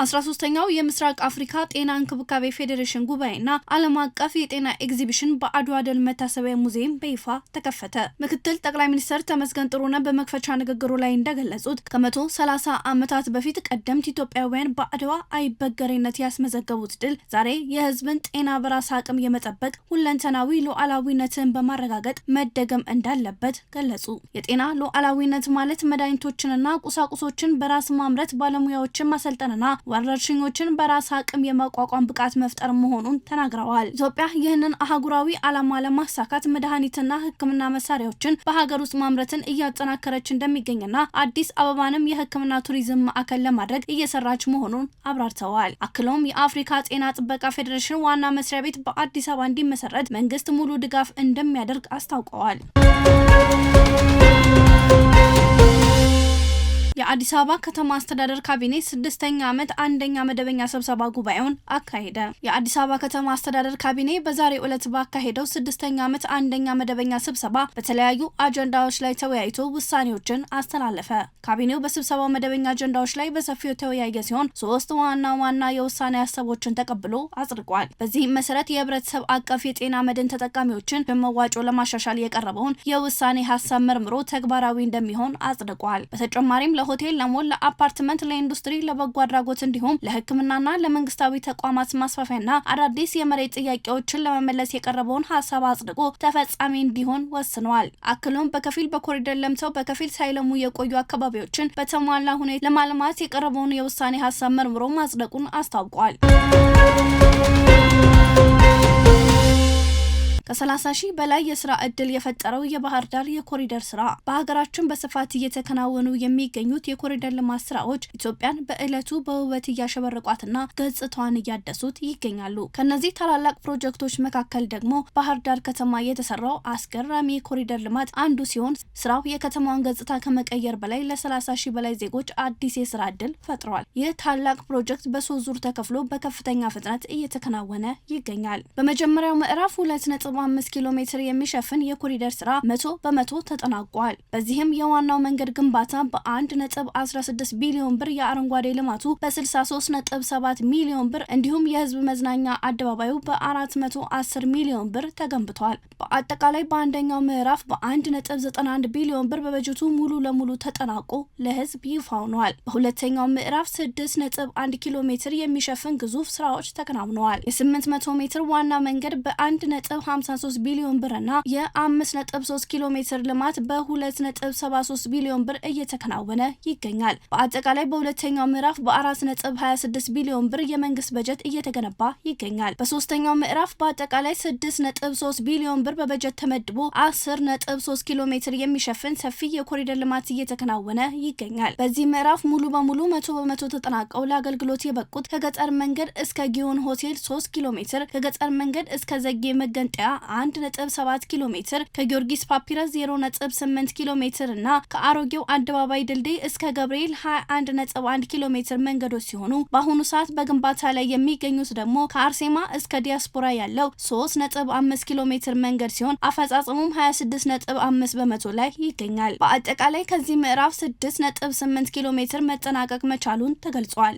13ኛው የምስራቅ አፍሪካ ጤና እንክብካቤ ፌዴሬሽን ጉባኤና ዓለም አቀፍ የጤና ኤግዚቢሽን በአድዋ ድል መታሰቢያ ሙዚየም በይፋ ተከፈተ። ምክትል ጠቅላይ ሚኒስትር ተመስገን ጥሩነህ በመክፈቻ ንግግሩ ላይ እንደገለጹት ከ130 ዓመታት በፊት ቀደምት ኢትዮጵያውያን በአድዋ አይበገሬነት ያስመዘገቡት ድል ዛሬ የሕዝብን ጤና በራስ አቅም የመጠበቅ ሁለንተናዊ ሉዓላዊነትን በማረጋገጥ መደገም እንዳለበት ገለጹ። የጤና ሉዓላዊነት ማለት መድኃኒቶችንና ቁሳቁሶችን በራስ ማምረት ባለሙያዎችን ማሰልጠንና ወረርሽኞችን በራስ አቅም የማቋቋም ብቃት መፍጠር መሆኑን ተናግረዋል። ኢትዮጵያ ይህንን አህጉራዊ ዓላማ ለማሳካት መድኃኒትና ሕክምና መሳሪያዎችን በሀገር ውስጥ ማምረትን እያጠናከረች እንደሚገኝና አዲስ አበባንም የሕክምና ቱሪዝም ማዕከል ለማድረግ እየሰራች መሆኑን አብራርተዋል። አክሎም የአፍሪካ ጤና ጥበቃ ፌዴሬሽን ዋና መስሪያ ቤት በአዲስ አበባ እንዲመሰረት መንግስት ሙሉ ድጋፍ እንደሚያደርግ አስታውቀዋል። የአዲስ አበባ ከተማ አስተዳደር ካቢኔ 6ኛ ዓመት አንደኛ መደበኛ ስብሰባ ጉባኤውን አካሄደ። የአዲስ አበባ ከተማ አስተዳደር ካቢኔ በዛሬው ዕለት ባካሄደው 6ኛ ዓመት አንደኛ መደበኛ ስብሰባ በተለያዩ አጀንዳዎች ላይ ተወያይቶ ውሳኔዎችን አስተላለፈ። ካቢኔው በስብሰባው መደበኛ አጀንዳዎች ላይ በሰፊው የተወያየ ሲሆን 3 ዋና የውሳኔ ሀሳቦችን ተቀብሎ አጽድቋል። በዚህም መሰረት የህብረተሰብ አቀፍ የጤና መድን ተጠቃሚዎችን በመዋጮ ለማሻሻል የቀረበውን የውሳኔ ሀሳብ መርምሮ ተግባራዊ እንደሚሆን አጽድቋል። በተጨማሪም ለሆቴል፣ ለሞል፣ ለአፓርትመንት፣ ለኢንዱስትሪ፣ ለበጎ አድራጎት እንዲሁም ለሕክምናና ለመንግስታዊ ተቋማት ማስፋፊያና አዳዲስ የመሬት ጥያቄዎችን ለመመለስ የቀረበውን ሀሳብ አጽድቆ ተፈጻሚ እንዲሆን ወስኗል። አክሎም በከፊል በኮሪደር ለምተው በከፊል ሳይለሙ የቆዩ አካባቢዎችን በተሟላ ሁኔታ ለማልማት የቀረበውን የውሳኔ ሀሳብ መርምሮ ማጽደቁን አስታውቋል። ከ30 ሺህ በላይ የስራ እድል የፈጠረው የባህር ዳር የኮሪደር ስራ በሀገራችን በስፋት እየተከናወኑ የሚገኙት የኮሪደር ልማት ስራዎች ኢትዮጵያን በዕለቱ በውበት እያሸበረቋትና ገጽታዋን እያደሱት ይገኛሉ። ከነዚህ ታላላቅ ፕሮጀክቶች መካከል ደግሞ ባህር ዳር ከተማ የተሰራው አስገራሚ የኮሪደር ልማት አንዱ ሲሆን ስራው የከተማዋን ገጽታ ከመቀየር በላይ ለ30 ሺህ በላይ ዜጎች አዲስ የስራ እድል ፈጥሯል። ይህ ታላቅ ፕሮጀክት በ3 ዙር ተከፍሎ በከፍተኛ ፍጥነት እየተከናወነ ይገኛል። በመጀመሪያው ምዕራፍ 2.5 ኪሎ ሜትር የሚሸፍን የኮሪደር ስራ 100% ተጠናቋል። በዚህም የዋናው መንገድ ግንባታ በ1.16 ቢሊዮን ብር፣ የአረንጓዴ ልማቱ በ63.7 ሚሊዮን ብር እንዲሁም የህዝብ መዝናኛ አደባባዩ በ410 ሚሊዮን ብር ተገንብቷል። በአጠቃላይ በአንደኛው ምዕራፍ በ1.91 ቢሊዮን ብር በበጀቱ ሙሉ ለሙሉ ተጠናቆ ለህዝብ ይፋ ሆኗል። በሁለተኛው ምዕራፍ 6.1 ኪሎ ሜትር የሚሸፍን ግዙፍ ስራዎች ተከናውነዋል። የ800 ሜትር ዋና መንገድ በ1.53 ቢሊዮን ብርና የ5.3 ኪሎ ሜትር ልማት በ2.73 ቢሊዮን ብር እየተከናወነ ይገኛል። በአጠቃላይ በሁለተኛው ምዕራፍ በ4.26 ቢሊዮን ብር የመንግስት በጀት እየተገነባ ይገኛል። በሶስተኛው ምዕራፍ በአጠቃላይ 6.3 ቢሊዮን ብር በበጀት ተመድቦ 10.3 ኪሎ ሜትር የሚሸፍን ሰፊ የኮሪደር ልማት እየተከናወነ ይገኛል። በዚህ ምዕራፍ ሙሉ በሙሉ 100% ተጠናቀው ለአገልግሎት የበቁት ከገጠር መንገድ እስከ ጊዮን ሆቴል 3 ኪሎ ሜትር፣ ከገጠር መንገድ እስከ ዘጌ መገንጠያ 1.7 ኪሎ ሜትር፣ ከጊዮርጊስ ፓፒረስ 0.8 ኪሎ ሜትር እና ከአሮጌው አደባባይ ድልድይ እስከ ገብርኤል 21.1 ኪሎ ሜትር መንገዶች ሲሆኑ በአሁኑ ሰዓት በግንባታ ላይ የሚገኙት ደግሞ ከአርሴማ እስከ ዲያስፖራ ያለው 3.5 ኪሎ ሜትር መንገድ ሲሆን አፈጻጸሙም 26.5% ላይ ይገኛል። በአጠቃላይ ከዚህ ምዕራፍ 6.8 ኪሎ ሜትር መጠናቀቅ መቻሉን ተገልጿል።